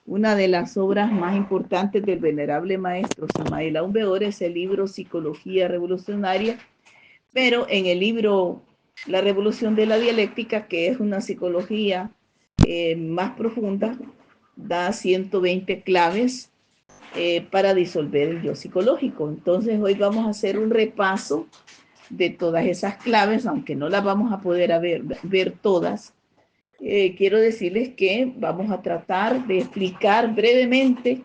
una de las obras más importantes del venerable maestro Samael Aun Weor es el libro Psicología Revolucionaria, pero en el libro La Revolución de la Dialéctica, que es una psicología más profunda, da 120 claves para disolver el yo psicológico. Entonces hoy vamos a hacer un repaso de todas esas claves, aunque no las vamos a poder ver todas. Quiero decirles que vamos a tratar de explicar brevemente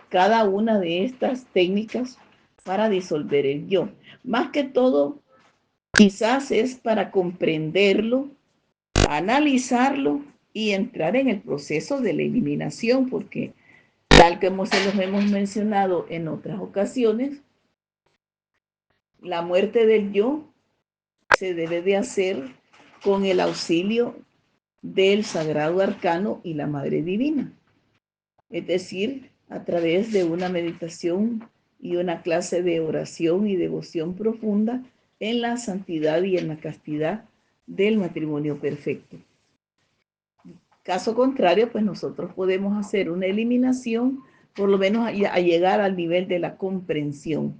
cada una de estas técnicas para disolver el yo. Más que todo, quizás es para comprenderlo, analizarlo y entrar en el proceso de la eliminación, porque tal como se los hemos mencionado en otras ocasiones, la muerte del yo se debe de hacer con el auxilio del Sagrado Arcano y la Madre Divina. Es decir, a través de una meditación y una clase de oración y devoción profunda en la santidad y en la castidad del matrimonio perfecto. Caso contrario, pues nosotros podemos hacer una eliminación, por lo menos a llegar al nivel de la comprensión.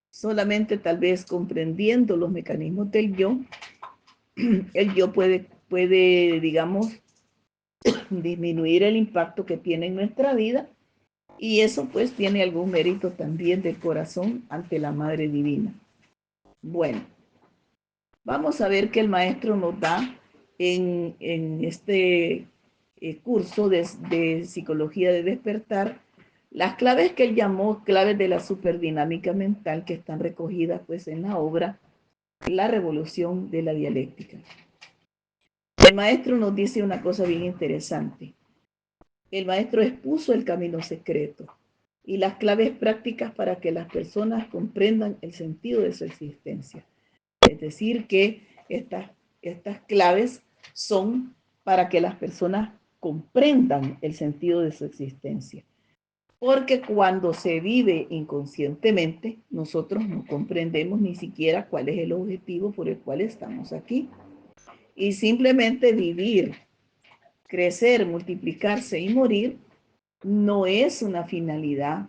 Solamente tal vez comprendiendo los mecanismos del yo, el yo puede digamos, disminuir el impacto que tiene en nuestra vida, y eso pues tiene algún mérito también del corazón ante la Madre Divina. Bueno, vamos a ver que el maestro nos da en este curso de psicología de despertar las claves que él llamó claves de la superdinámica mental, que están recogidas pues en la obra La Revolución de la Dialéctica. El maestro nos dice una cosa bien interesante. El maestro expuso el camino secreto y las claves prácticas para que las personas comprendan el sentido de su existencia. Es decir, que estas claves son para que las personas comprendan el sentido de su existencia. Porque cuando se vive inconscientemente, nosotros no comprendemos ni siquiera cuál es el objetivo por el cual estamos aquí. Y simplemente vivir, crecer, multiplicarse y morir no es una finalidad,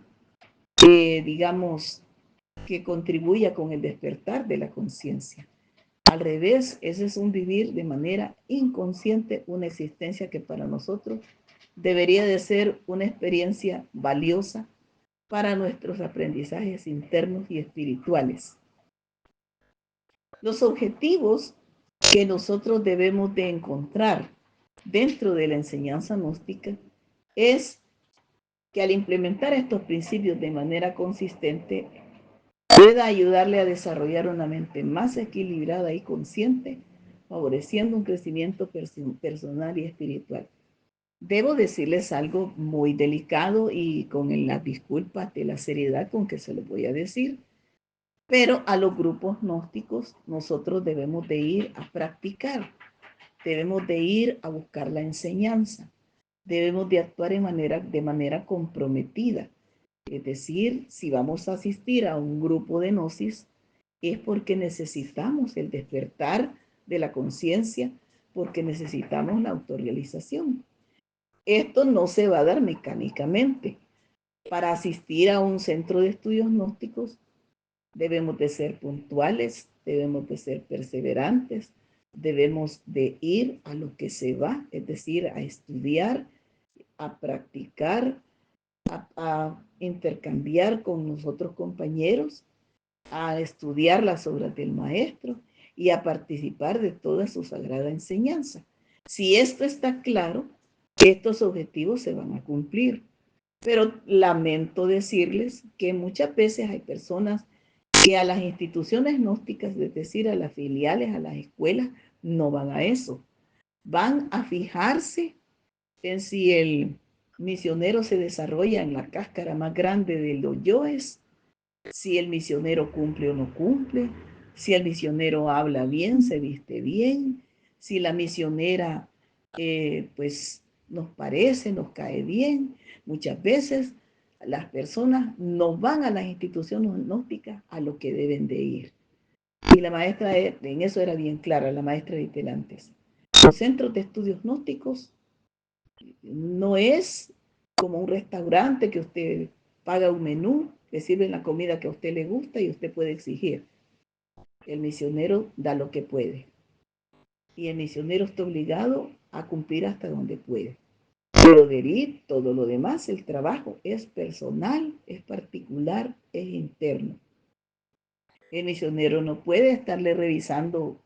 digamos, que contribuya con el despertar de la conciencia. Al revés, ese es un vivir de manera inconsciente una existencia que para nosotros debería de ser una experiencia valiosa para nuestros aprendizajes internos y espirituales. Los objetivos que nosotros debemos de encontrar dentro de la enseñanza gnóstica es que al implementar estos principios de manera consistente pueda ayudarle a desarrollar una mente más equilibrada y consciente, favoreciendo un crecimiento personal y espiritual. Debo decirles algo muy delicado y con las disculpas de la seriedad con que se lo voy a decir, pero a los grupos gnósticos nosotros debemos de ir a practicar, debemos de ir a buscar la enseñanza, debemos de actuar de manera comprometida. Es decir, si vamos a asistir a un grupo de gnosis, es porque necesitamos el despertar de la conciencia, porque necesitamos la autorrealización. Esto no se va a dar mecánicamente. Para asistir a un centro de estudios gnósticos debemos de ser puntuales, debemos de ser perseverantes, debemos de ir a lo que se va, es decir, a estudiar, a practicar, a intercambiar con nosotros compañeros, a estudiar las obras del maestro y a participar de toda su sagrada enseñanza. Si esto está claro, estos objetivos se van a cumplir. Pero lamento decirles que muchas veces hay personas que a las instituciones gnósticas, es decir, a las filiales, a las escuelas, no van a eso. Van a fijarse en si el misionero se desarrolla en la cáscara más grande de los yoes, si el misionero cumple o no cumple, si el misionero habla bien, se viste bien, si la misionera pues nos parece, nos cae bien. Muchas veces las personas no van a las instituciones gnósticas a lo que deben de ir. Y la maestra en eso era bien clara, la maestra de Telantes. Los centros de estudios gnósticos no es como un restaurante que usted paga un menú, le sirven la comida que a usted le gusta y usted puede exigir. El misionero da lo que puede. Y el misionero está obligado a cumplir hasta donde puede. Pero de ahí, todo lo demás, el trabajo es personal, es particular, es interno. El misionero no puede estarle revisando,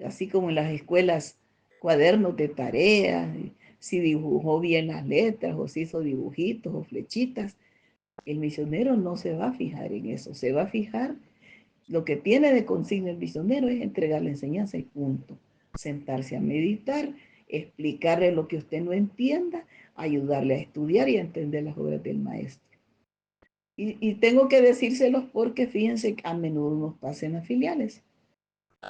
así como en las escuelas, cuadernos de tareas, si dibujó bien las letras o si hizo dibujitos o flechitas. El misionero no se va a fijar en eso, se va a fijar, lo que tiene de consigna el misionero es entregar la enseñanza y punto. Sentarse a meditar, explicarle lo que usted no entienda, ayudarle a estudiar y a entender las obras del maestro. Y tengo que decírselos porque fíjense, a menudo nos pasa en las filiales,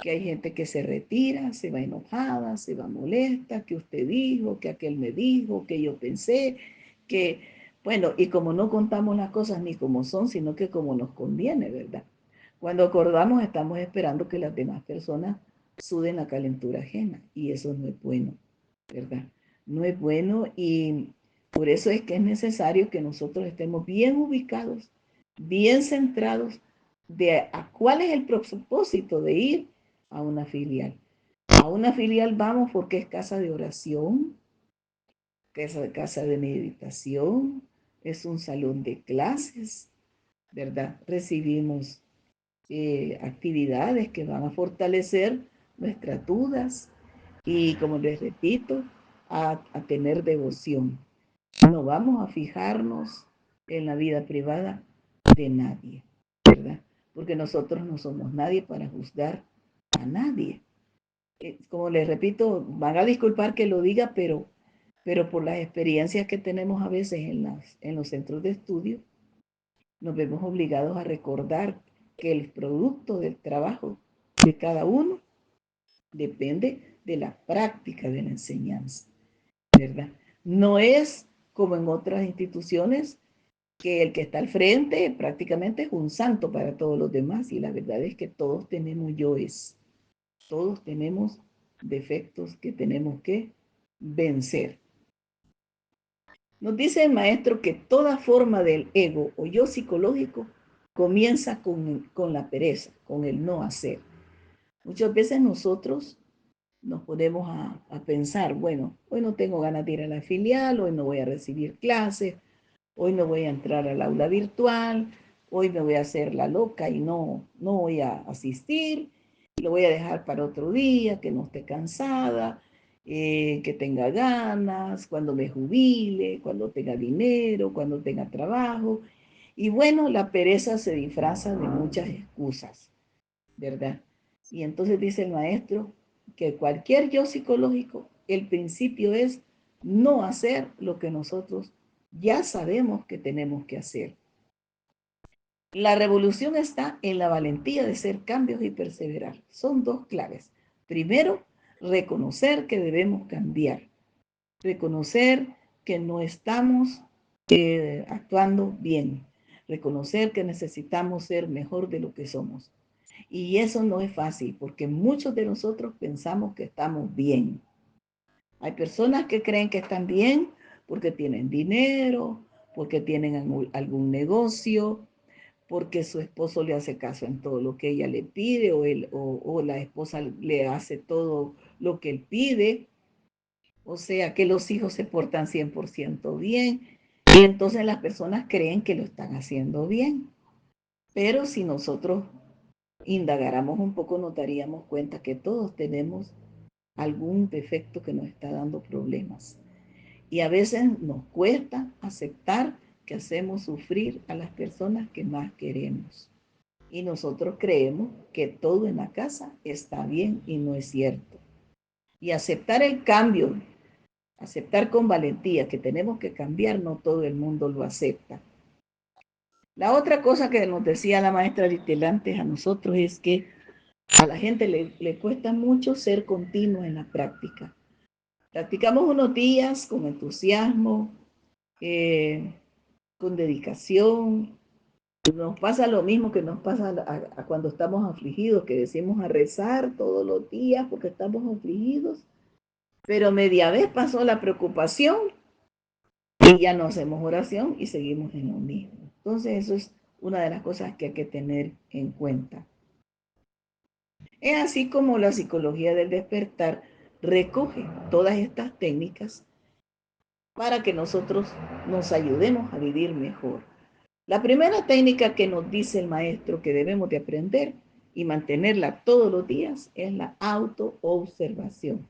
que hay gente que se retira, se va enojada, se va molesta, que usted dijo, que aquel me dijo, que yo pensé, que, bueno, y como no contamos las cosas ni como son, sino que como nos conviene, ¿verdad? Cuando acordamos estamos esperando que las demás personas suden la calentura ajena y eso no es bueno, ¿verdad? No es bueno y por eso es que es necesario que nosotros estemos bien ubicados, bien centrados de a cuál es el propósito de ir a una filial. A una filial vamos porque es casa de oración, casa de meditación, es un salón de clases, ¿verdad? Recibimos actividades que van a fortalecer nuestras dudas y, como les repito, a tener devoción. No vamos a fijarnos en la vida privada de nadie, ¿verdad? Porque nosotros no somos nadie para juzgar a nadie. Como les repito, van a disculpar que lo diga, pero por las experiencias que tenemos a veces en los centros de estudio, nos vemos obligados a recordar que el producto del trabajo de cada uno depende de la práctica de la enseñanza, ¿verdad? No es como en otras instituciones que el que está al frente prácticamente es un santo para todos los demás y la verdad es que todos tenemos yoes, todos tenemos defectos que tenemos que vencer. Nos dice el maestro que toda forma del ego o yo psicológico comienza con la pereza, con el no hacer. Muchas veces nosotros nos ponemos a pensar, bueno, hoy no tengo ganas de ir a la filial, hoy no voy a recibir clases, hoy no voy a entrar al aula virtual, hoy me voy a hacer la loca y no voy a asistir, lo voy a dejar para otro día, que no esté cansada, que tenga ganas, cuando me jubile, cuando tenga dinero, cuando tenga trabajo. Y bueno, la pereza se disfraza de muchas excusas, ¿verdad? Y entonces dice el maestro que cualquier yo psicológico, el principio es no hacer lo que nosotros ya sabemos que tenemos que hacer. La revolución está en la valentía de hacer cambios y perseverar. Son dos claves. Primero, reconocer que debemos cambiar. Reconocer que no estamos actuando bien. Reconocer que necesitamos ser mejor de lo que somos. Y eso no es fácil porque muchos de nosotros pensamos que estamos bien. Hay personas que creen que están bien porque tienen dinero, porque tienen algún negocio, porque su esposo le hace caso en todo lo que ella le pide o la esposa le hace todo lo que él pide. O sea, que los hijos se portan 100% bien. Y entonces las personas creen que lo están haciendo bien. Pero si nosotros indagáramos un poco, nos daríamos cuenta que todos tenemos algún defecto que nos está dando problemas. Y a veces nos cuesta aceptar que hacemos sufrir a las personas que más queremos. Y nosotros creemos que todo en la casa está bien y no es cierto. Y aceptar el cambio, aceptar con valentía que tenemos que cambiar, no todo el mundo lo acepta. La otra cosa que nos decía la maestra Litel antes a nosotros es que a la gente le cuesta mucho ser continuo en la práctica. Practicamos unos días con entusiasmo, con dedicación. Nos pasa lo mismo que nos pasa a cuando estamos afligidos, que decimos a rezar todos los días porque estamos afligidos, pero media vez pasó la preocupación y ya no hacemos oración y seguimos en lo mismo. Entonces eso es una de las cosas que hay que tener en cuenta. Es así como la psicología del despertar recoge todas estas técnicas para que nosotros nos ayudemos a vivir mejor. La primera técnica que nos dice el maestro que debemos de aprender y mantenerla todos los días es la autoobservación.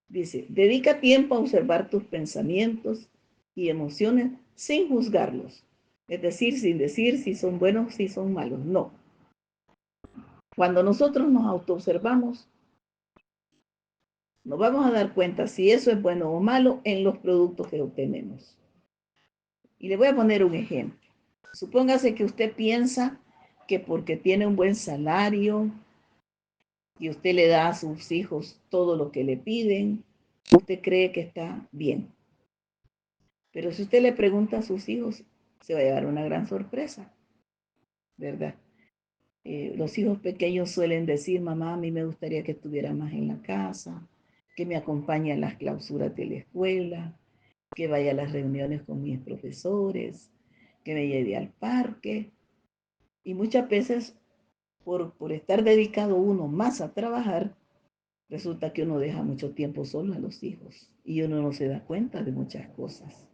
Dice, dedica tiempo a observar tus pensamientos y emociones sin juzgarlos. Es decir si son buenos, si son malos. No. Cuando nosotros nos autoobservamos, nos vamos a dar cuenta si eso es bueno o malo en los productos que obtenemos. Y le voy a poner un ejemplo. Supóngase que usted piensa que porque tiene un buen salario y usted le da a sus hijos todo lo que le piden, usted cree que está bien. Pero si usted le pregunta a sus hijos, se va a llevar una gran sorpresa, ¿verdad? Los hijos pequeños suelen decir, mamá, a mí me gustaría que estuviera más en la casa, que me acompañe a las clausuras de la escuela, que vaya a las reuniones con mis profesores, que me lleve al parque. Y muchas veces, por estar dedicado uno más a trabajar, resulta que uno deja mucho tiempo solo a los hijos y uno no se da cuenta de muchas cosas,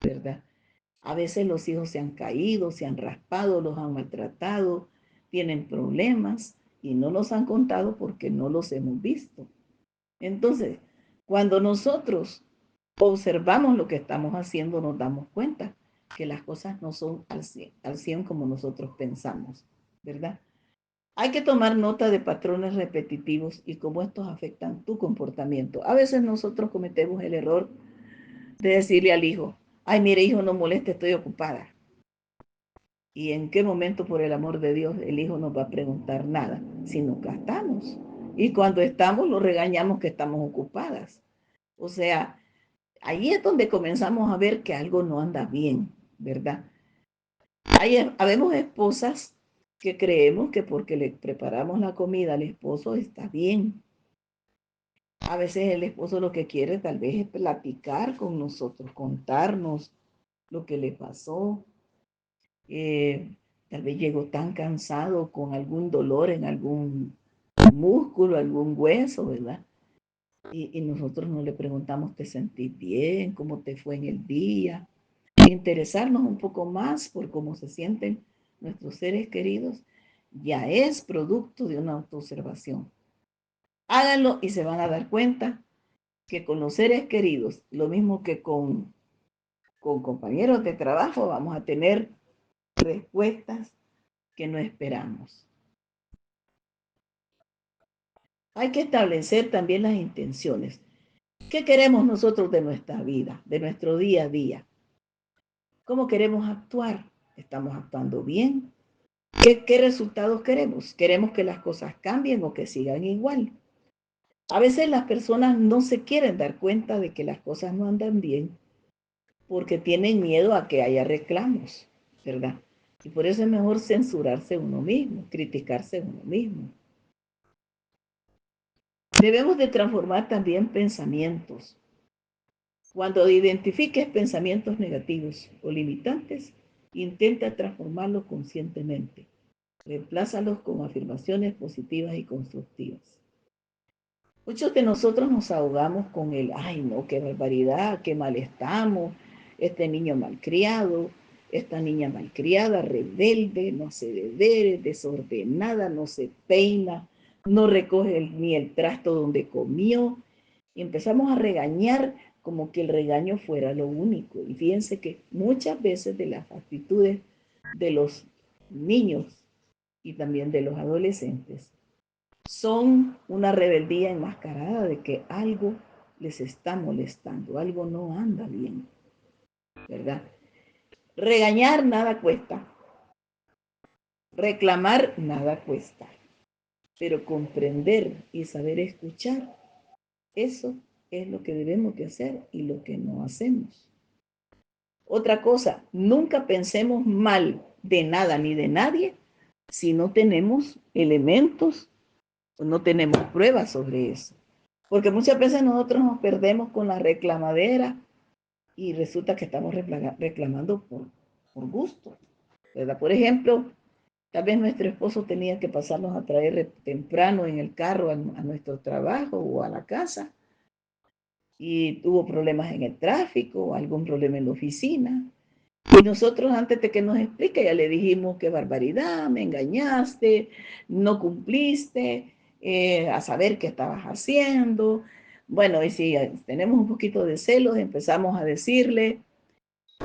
¿verdad? A veces los hijos se han caído, se han raspado, los han maltratado, tienen problemas y no nos han contado porque no los hemos visto. Entonces, cuando nosotros observamos lo que estamos haciendo, nos damos cuenta que las cosas no son al 100 como nosotros pensamos, ¿verdad? Hay que tomar nota de patrones repetitivos y cómo estos afectan tu comportamiento. A veces nosotros cometemos el error de decirle al hijo, ay, mire hijo, no moleste, estoy ocupada. ¿Y en qué momento, por el amor de Dios, el hijo nos va a preguntar nada? Si nunca estamos. Y cuando estamos, lo regañamos que estamos ocupadas. O sea, ahí es donde comenzamos a ver que algo no anda bien, ¿verdad? Habemos esposas que creemos que porque le preparamos la comida al esposo está bien. A veces el esposo lo que quiere tal vez es platicar con nosotros, contarnos lo que le pasó. Tal vez llegó tan cansado con algún dolor en algún músculo, algún hueso, ¿verdad? Y nosotros no le preguntamos, ¿te sentís bien? ¿Cómo te fue en el día? Interesarnos un poco más por cómo se sienten nuestros seres queridos ya es producto de una autoobservación. Háganlo y se van a dar cuenta que con los seres queridos, lo mismo que con compañeros de trabajo, vamos a tener respuestas que no esperamos. Hay que establecer también las intenciones. ¿Qué queremos nosotros de nuestra vida, de nuestro día a día? ¿Cómo queremos actuar? ¿Estamos actuando bien? ¿Qué resultados queremos? ¿Queremos que las cosas cambien o que sigan igual? A veces las personas no se quieren dar cuenta de que las cosas no andan bien porque tienen miedo a que haya reclamos, ¿verdad? Y por eso es mejor censurarse uno mismo, criticarse uno mismo. Debemos de transformar también pensamientos. Cuando identifiques pensamientos negativos o limitantes, intenta transformarlos conscientemente. Reemplázalos con afirmaciones positivas y constructivas. Muchos de nosotros nos ahogamos con el, ay no, qué barbaridad, qué mal estamos, este niño malcriado, esta niña malcriada, rebelde, no hace deberes, desordenada, no se peina, no recoge ni el trasto donde comió. Y empezamos a regañar como que el regaño fuera lo único. Y fíjense que muchas veces de las actitudes de los niños y también de los adolescentes son una rebeldía enmascarada de que algo les está molestando, algo no anda bien, ¿verdad? Regañar nada cuesta, reclamar nada cuesta, pero comprender y saber escuchar, eso es lo que debemos de hacer y lo que no hacemos. Otra cosa, nunca pensemos mal de nada ni de nadie si no tenemos elementos o no tenemos pruebas sobre eso. Porque muchas veces nosotros nos perdemos con la reclamadera y resulta que estamos reclamando por gusto, ¿verdad? Por ejemplo, tal vez nuestro esposo tenía que pasarnos a traer temprano en el carro a nuestro trabajo o a la casa y tuvo problemas en el tráfico, algún problema en la oficina. Y nosotros antes de que nos explique ya le dijimos qué barbaridad, me engañaste, no cumpliste, a saber qué estabas haciendo. Bueno, y si tenemos un poquito de celos, empezamos a decirle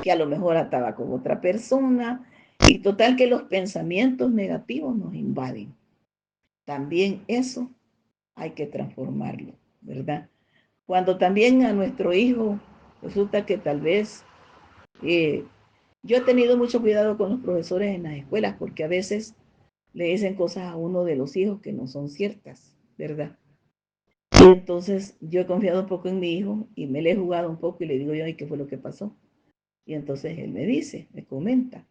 que a lo mejor estaba con otra persona y total que los pensamientos negativos nos invaden. También eso hay que transformarlo, ¿verdad? Cuando también a nuestro hijo resulta que tal vez yo he tenido mucho cuidado con los profesores en las escuelas porque a veces le dicen cosas a uno de los hijos que no son ciertas, ¿verdad? Y entonces yo he confiado un poco en mi hijo y me le he jugado un poco y le digo yo, ¿y qué fue lo que pasó? Y entonces él me dice, me comenta,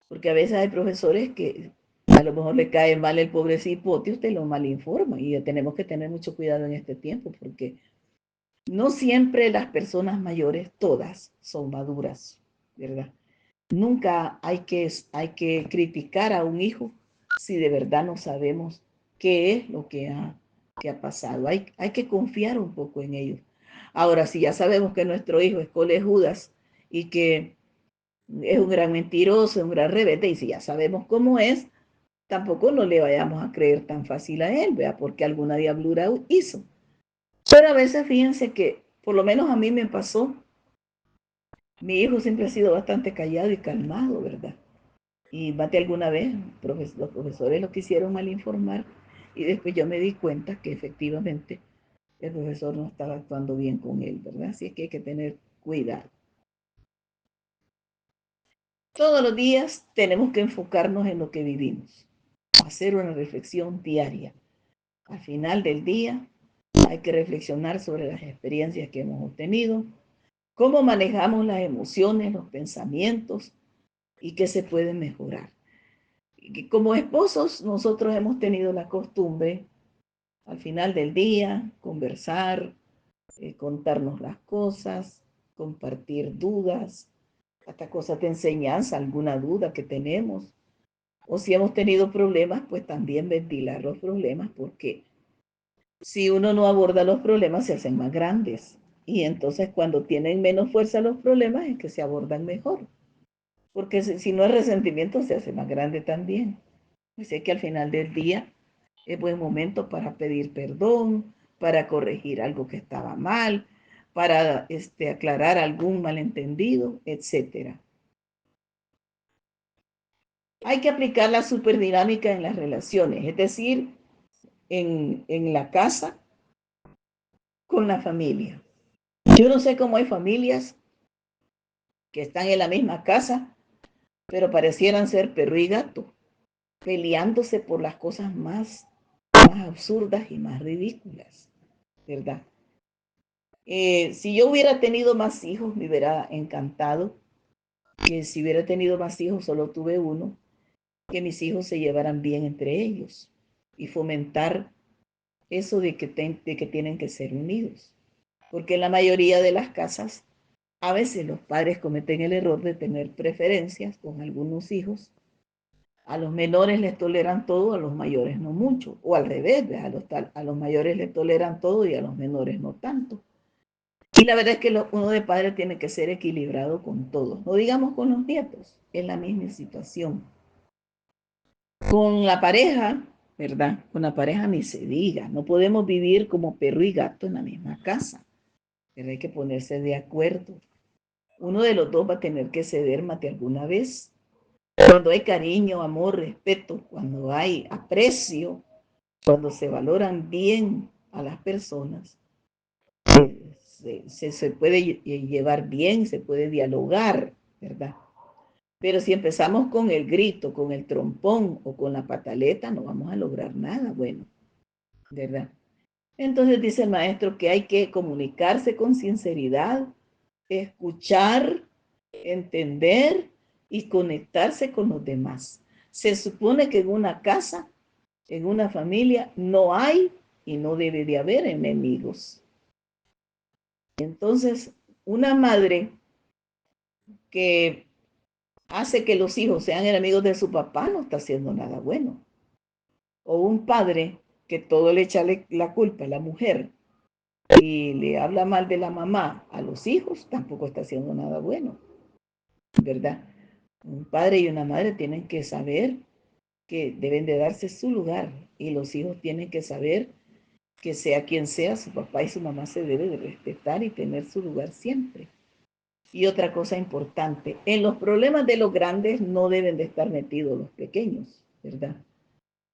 porque a veces hay profesores que a lo mejor le cae mal el pobre cipote, usted lo malinforma y tenemos que tener mucho cuidado en este tiempo porque no siempre las personas mayores, todas, son maduras, ¿verdad? Nunca hay que criticar a un hijo si de verdad no sabemos qué es lo que ha pasado. Hay que confiar un poco en ellos. Ahora, si ya sabemos que nuestro hijo es colejudas y que es un gran mentiroso, un gran rebelde, y si ya sabemos cómo es, tampoco no le vayamos a creer tan fácil a él, ¿vea? Porque alguna diablura hizo. Pero a veces fíjense que, por lo menos a mí me pasó, mi hijo siempre ha sido bastante callado y calmado, ¿verdad? Y más de alguna vez los profesores lo quisieron mal informar y después yo me di cuenta que efectivamente el profesor no estaba actuando bien con él, ¿verdad? Así es que hay que tener cuidado. Todos los días tenemos que enfocarnos en lo que vivimos, hacer una reflexión diaria. Al final del día hay que reflexionar sobre las experiencias que hemos obtenido, cómo manejamos las emociones, los pensamientos y qué se puede mejorar. Como esposos, nosotros hemos tenido la costumbre al final del día conversar, contarnos las cosas, compartir dudas, hasta cosas de enseñanza, alguna duda que tenemos. O si hemos tenido problemas, pues también ventilar los problemas, porque si uno no aborda los problemas, se hacen más grandes. Y entonces cuando tienen menos fuerza los problemas, es que se abordan mejor. Porque si no es resentimiento, se hace más grande también. Sé que al final del día es buen momento para pedir perdón, para corregir algo que estaba mal, para aclarar algún malentendido, etcétera. Hay que aplicar la superdinámica en las relaciones, es decir, en la casa con la familia. Yo no sé cómo hay familias que están en la misma casa, pero parecieran ser perro y gato, peleándose por las cosas más absurdas y más ridículas, ¿verdad? Si yo hubiera tenido más hijos, me hubiera encantado que si hubiera tenido más hijos, solo tuve uno, que mis hijos se llevaran bien entre ellos y fomentar eso de que tienen que ser unidos. Porque en la mayoría de las casas, a veces los padres cometen el error de tener preferencias con algunos hijos. A los menores les toleran todo, a los mayores no mucho. O al revés, a los mayores les toleran todo y a los menores no tanto. Y la verdad es que uno de padre tiene que ser equilibrado con todos. No digamos con los nietos, es la misma situación. Con la pareja, ¿verdad? Con la pareja ni se diga. No podemos vivir como perro y gato en la misma casa. Pero hay que ponerse de acuerdo. Uno de los dos va a tener que ceder más de alguna vez. Cuando hay cariño, amor, respeto, cuando hay aprecio, cuando se valoran bien a las personas, se puede llevar bien, se puede dialogar, ¿verdad? Pero si empezamos con el grito, con el trompón o con la pataleta, no vamos a lograr nada bueno, ¿verdad? Entonces dice el maestro que hay que comunicarse con sinceridad, escuchar, entender y conectarse con los demás. Se supone que en una casa, en una familia, no hay y no debe de haber enemigos. Entonces, una madre que hace que los hijos sean enemigos de su papá, no está haciendo nada bueno. O un padre que todo le echa la culpa a la mujer y le habla mal de la mamá a los hijos, tampoco está haciendo nada bueno, ¿verdad? Un padre y una madre tienen que saber que deben de darse su lugar y los hijos tienen que saber que sea quien sea, su papá y su mamá se debe de respetar y tener su lugar siempre. Y otra cosa importante, en los problemas de los grandes no deben de estar metidos los pequeños, ¿verdad?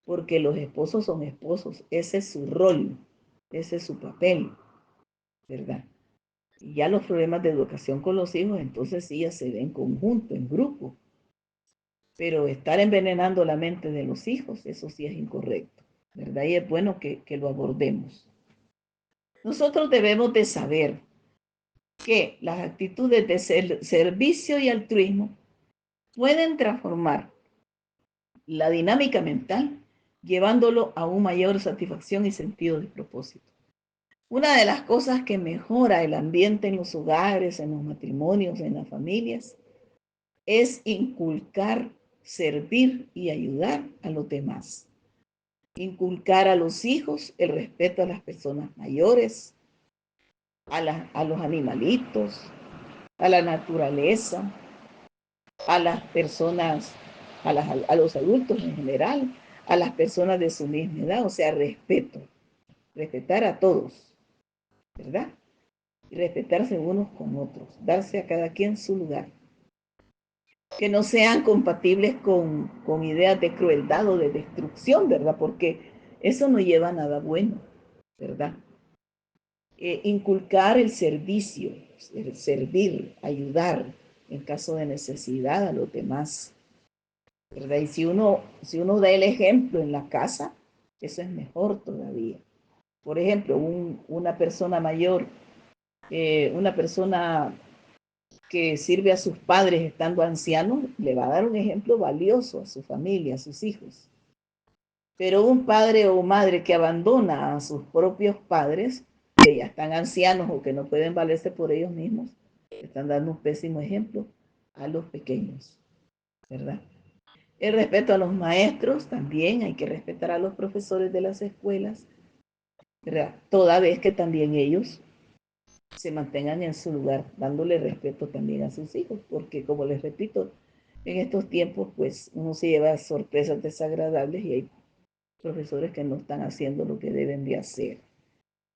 Porque los esposos son esposos, ese es su rol, ese es su papel, ¿verdad? Y ya los problemas de educación con los hijos, entonces sí ya se ven en conjunto, en grupo. Pero estar envenenando la mente de los hijos, eso sí es incorrecto, ¿verdad? Y es bueno que lo abordemos. Nosotros debemos de saber que las actitudes de servicio y altruismo pueden transformar la dinámica mental, llevándolo a una mayor satisfacción y sentido de propósito. Una de las cosas que mejora el ambiente en los hogares, en los matrimonios, en las familias, es inculcar, servir y ayudar a los demás. Inculcar a los hijos el respeto a las personas mayores, a los animalitos, a la naturaleza, a las personas, a los adultos en general, a las personas de su misma edad, o sea, respeto, respetar a todos, ¿verdad? Y respetarse unos con otros, darse a cada quien su lugar. Que no sean compatibles con ideas de crueldad o de destrucción, ¿verdad? Porque eso no lleva a nada bueno, ¿verdad? Inculcar el servicio, el servir, ayudar en caso de necesidad a los demás, ¿verdad? Y si uno da el ejemplo en la casa, eso es mejor todavía. Por ejemplo, una persona mayor, una persona que sirve a sus padres estando ancianos, le va a dar un ejemplo valioso a su familia, a sus hijos. Pero un padre o madre que abandona a sus propios padres, que ya están ancianos o que no pueden valerse por ellos mismos, están dando un pésimo ejemplo a los pequeños, ¿verdad? El respeto a los maestros, también hay que respetar a los profesores de las escuelas, ¿verdad? Toda vez que también ellos se mantengan en su lugar, dándole respeto también a sus hijos, porque como les repito, en estos tiempos pues uno se lleva sorpresas desagradables y hay profesores que no están haciendo lo que deben de hacer.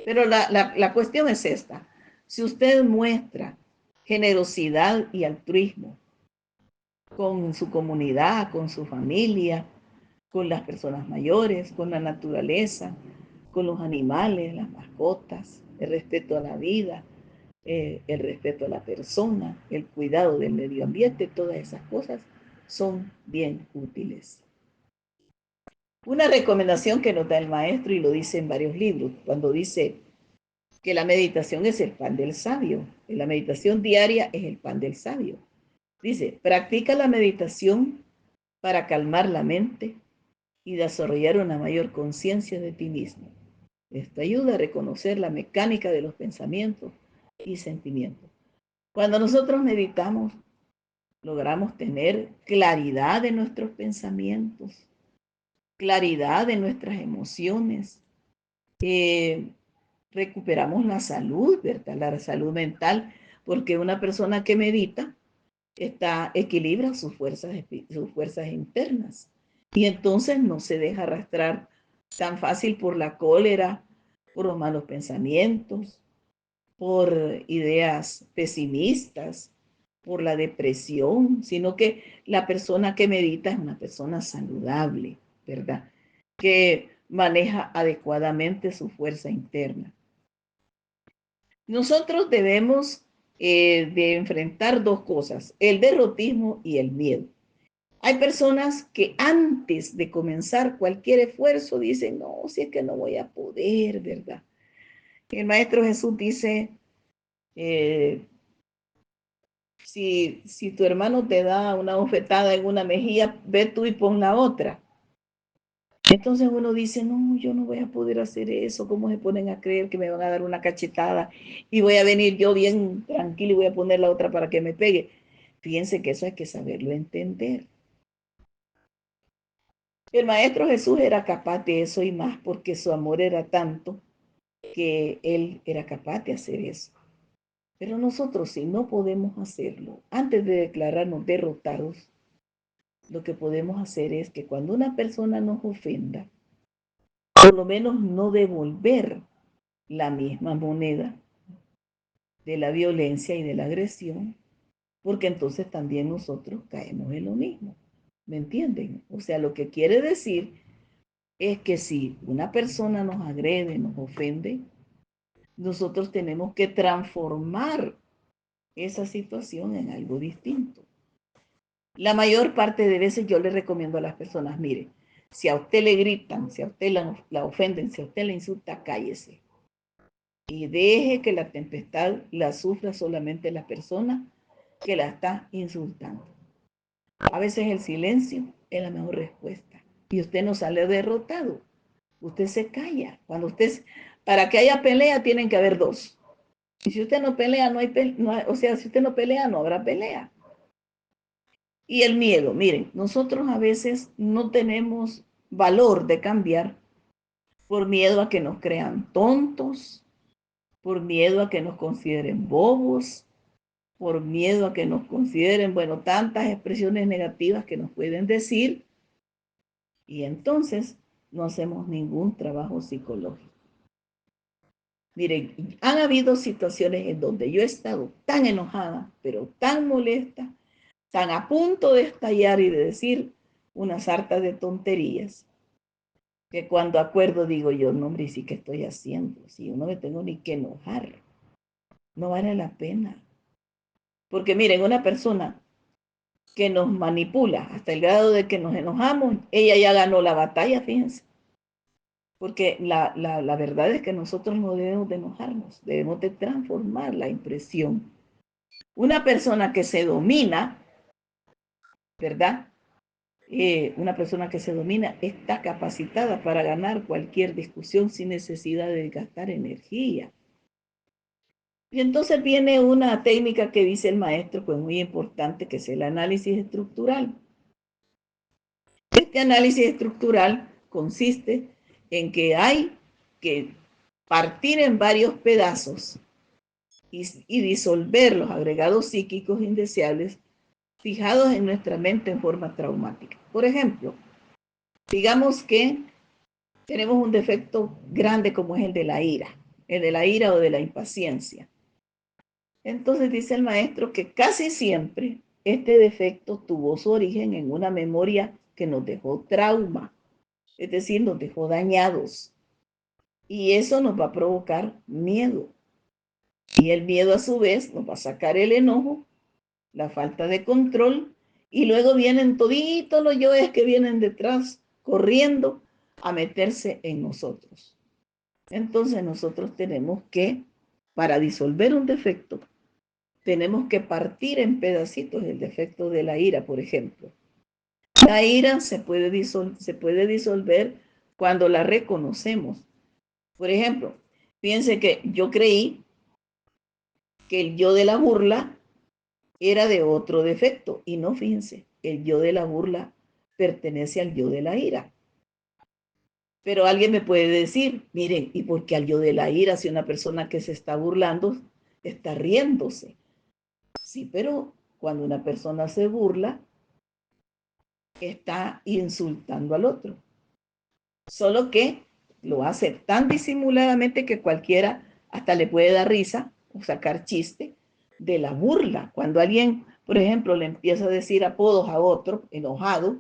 Pero la cuestión es esta, si usted muestra generosidad y altruismo con su comunidad, con su familia, con las personas mayores, con la naturaleza, con los animales, las mascotas, el respeto a la vida, el respeto a la persona, el cuidado del medio ambiente, todas esas cosas son bien útiles. Una recomendación que nos da el maestro y lo dice en varios libros, cuando dice que la meditación es el pan del sabio, que la meditación diaria es el pan del sabio. Dice, practica la meditación para calmar la mente y desarrollar una mayor conciencia de ti mismo. Esto ayuda a reconocer la mecánica de los pensamientos y sentimientos. Cuando nosotros meditamos, logramos tener claridad de nuestros pensamientos, claridad de nuestras emociones, recuperamos la salud, ¿verdad? La salud mental, porque una persona que medita equilibra sus fuerzas internas y entonces no se deja arrastrar tan fácil por la cólera, por los malos pensamientos, por ideas pesimistas, por la depresión, sino que la persona que medita es una persona saludable, ¿verdad? Que maneja adecuadamente su fuerza interna. Nosotros debemos de enfrentar dos cosas, el derrotismo y el miedo. Hay personas que antes de comenzar cualquier esfuerzo dicen, no, si es que no voy a poder, ¿verdad? El Maestro Jesús dice, eh, si tu hermano te da una bofetada en una mejilla, ve tú y pon la otra. Entonces uno dice, no, yo no voy a poder hacer eso, ¿cómo se ponen a creer que me van a dar una cachetada y voy a venir yo bien tranquilo y voy a poner la otra para que me pegue? Fíjense que eso hay que saberlo entender. El Maestro Jesús era capaz de eso y más porque su amor era tanto que Él era capaz de hacer eso. Pero nosotros, si no podemos hacerlo, antes de declararnos derrotados, lo que podemos hacer es que cuando una persona nos ofenda, por lo menos no devolver la misma moneda de la violencia y de la agresión, porque entonces también nosotros caemos en lo mismo. ¿Me entienden? O sea, lo que quiere decir es que si una persona nos agrede, nos ofende, nosotros tenemos que transformar esa situación en algo distinto. La mayor parte de veces yo le recomiendo a las personas, mire, si a usted le gritan, si a usted la ofenden, si a usted le insulta, cállese. Y deje que la tempestad la sufra solamente la persona que la está insultando. A veces el silencio es la mejor respuesta. Y usted no sale derrotado. Usted se calla. Para que haya pelea, tienen que haber dos. Y si usted no pelea, o sea, si usted no pelea, no habrá pelea. Y el miedo, miren, nosotros a veces no tenemos valor de cambiar por miedo a que nos crean tontos, por miedo a que nos consideren bobos, por miedo a que nos consideren, bueno, tantas expresiones negativas que nos pueden decir. Y entonces no hacemos ningún trabajo psicológico. Miren, han habido situaciones en donde yo he estado tan enojada, pero tan molesta, tan a punto de estallar y de decir una sarta de tonterías, que cuando acuerdo digo yo, no, hombre, sí que estoy haciendo, si yo no me tengo ni que enojar, no vale la pena. Porque miren, una persona que nos manipula hasta el grado de que nos enojamos, ella ya ganó la batalla, fíjense. Porque la verdad es que nosotros no debemos de enojarnos, debemos de transformar la impresión. Una persona que se domina, ¿verdad? Una persona que se domina está capacitada para ganar cualquier discusión sin necesidad de gastar energía. Y entonces viene una técnica que dice el maestro, pues muy importante, que es el análisis estructural. Este análisis estructural consiste en que hay que partir en varios pedazos y disolver los agregados psíquicos indeseables fijados en nuestra mente en forma traumática. Por ejemplo, digamos que tenemos un defecto grande como es el de la ira o de la impaciencia. Entonces dice el maestro que casi siempre este defecto tuvo su origen en una memoria que nos dejó trauma, es decir, nos dejó dañados. Y eso nos va a provocar miedo. Y el miedo a su vez nos va a sacar el enojo, la falta de control, y luego vienen toditos los yoes que vienen detrás corriendo a meterse en nosotros. Entonces nosotros tenemos que, para disolver un defecto, tenemos que partir en pedacitos el defecto de la ira, por ejemplo. La ira se puede disolver cuando la reconocemos. Por ejemplo, fíjense que yo creí que el yo de la burla era de otro defecto y no, fíjense, el yo de la burla pertenece al yo de la ira. Pero alguien me puede decir, miren, ¿y por qué al yo de la ira si una persona que se está burlando está riéndose? Sí, pero cuando una persona se burla, está insultando al otro. Solo que lo hace tan disimuladamente que cualquiera hasta le puede dar risa o sacar chiste de la burla. Cuando alguien, por ejemplo, le empieza a decir apodos a otro enojado,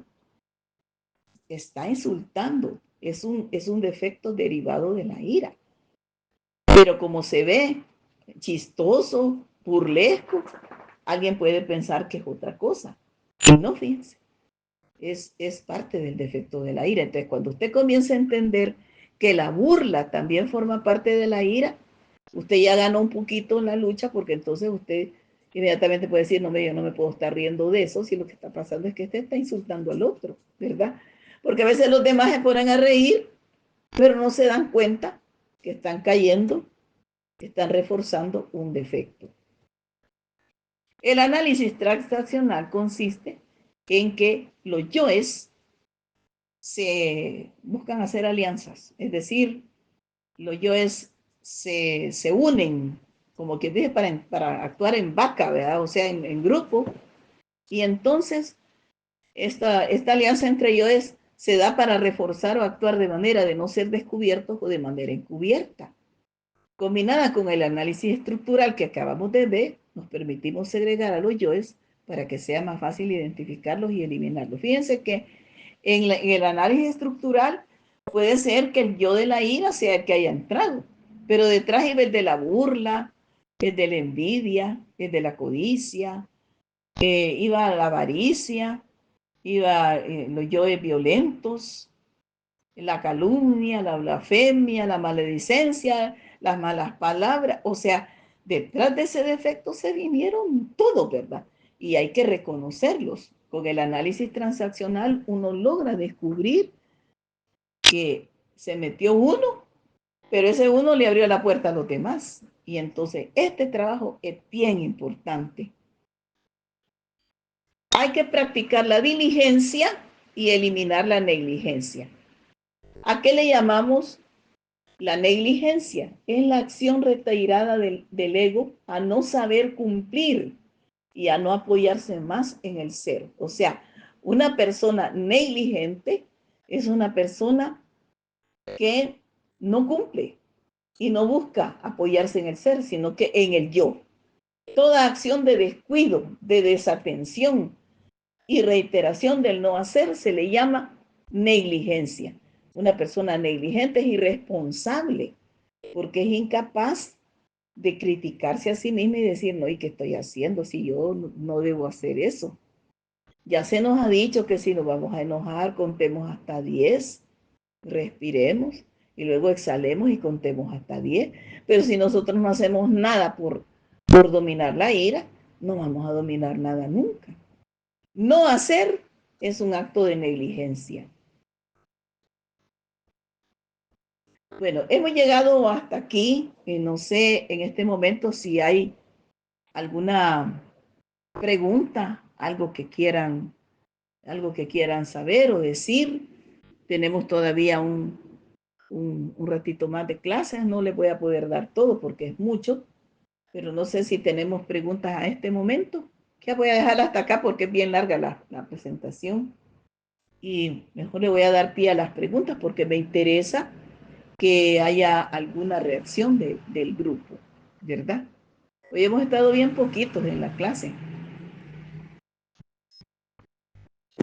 está insultando. Es un defecto derivado de la ira. Pero como se ve chistoso, burlesco, alguien puede pensar que es otra cosa. Y no, fíjense, es parte del defecto de la ira. Entonces, cuando usted comienza a entender que la burla también forma parte de la ira, usted ya ganó un poquito la lucha, porque entonces usted inmediatamente puede decir, no, yo no me puedo estar riendo de eso, si lo que está pasando es que usted está insultando al otro, ¿verdad? Porque a veces los demás se ponen a reír, pero no se dan cuenta que están cayendo, que están reforzando un defecto. El análisis transaccional consiste en que los yoes se buscan hacer alianzas, es decir, los yoes se unen, como que dice, para actuar en vaca, ¿verdad? O sea, en grupo. Y entonces, esta alianza entre yoes se da para reforzar o actuar de manera de no ser descubiertos o de manera encubierta. Combinada con el análisis estructural que acabamos de ver, nos permitimos segregar a los yoes para que sea más fácil identificarlos y eliminarlos. Fíjense que en el análisis estructural puede ser que el yo de la ira sea el que haya entrado, pero detrás iba el de la burla, el de la envidia, el de la codicia, iba la avaricia, iba los yoes violentos, la calumnia, la blasfemia, la maledicencia, las malas palabras. O sea, detrás de ese defecto se vinieron todos, ¿verdad? Y hay que reconocerlos. Con el análisis transaccional uno logra descubrir que se metió uno, pero ese uno le abrió la puerta a los demás. Y entonces este trabajo es bien importante. Hay que practicar la diligencia y eliminar la negligencia. ¿A qué le llamamos la negligencia? Es la acción retirada del ego a no saber cumplir y a no apoyarse más en el ser. O sea, una persona negligente es una persona que no cumple y no busca apoyarse en el ser, sino que en el yo. Toda acción de descuido, de desatención y reiteración del no hacer se le llama negligencia. Una persona negligente es irresponsable porque es incapaz de criticarse a sí misma y decir, no, ¿y qué estoy haciendo si yo no debo hacer eso? Ya se nos ha dicho que si nos vamos a enojar, contemos hasta 10, respiremos y luego exhalemos y contemos hasta 10. Pero si nosotros no hacemos nada por dominar la ira, no vamos a dominar nada nunca. No hacer es un acto de negligencia. Bueno, hemos llegado hasta aquí. No sé en este momento si hay alguna pregunta, algo que quieran saber o decir. Tenemos todavía un ratito más de clases. No les voy a poder dar todo porque es mucho, pero no sé si tenemos preguntas a este momento. Ya voy a dejar hasta acá porque es bien larga la presentación. Y mejor le voy a dar pie a las preguntas porque me interesa que haya alguna reacción del grupo, ¿verdad? Hoy hemos estado bien poquitos en la clase.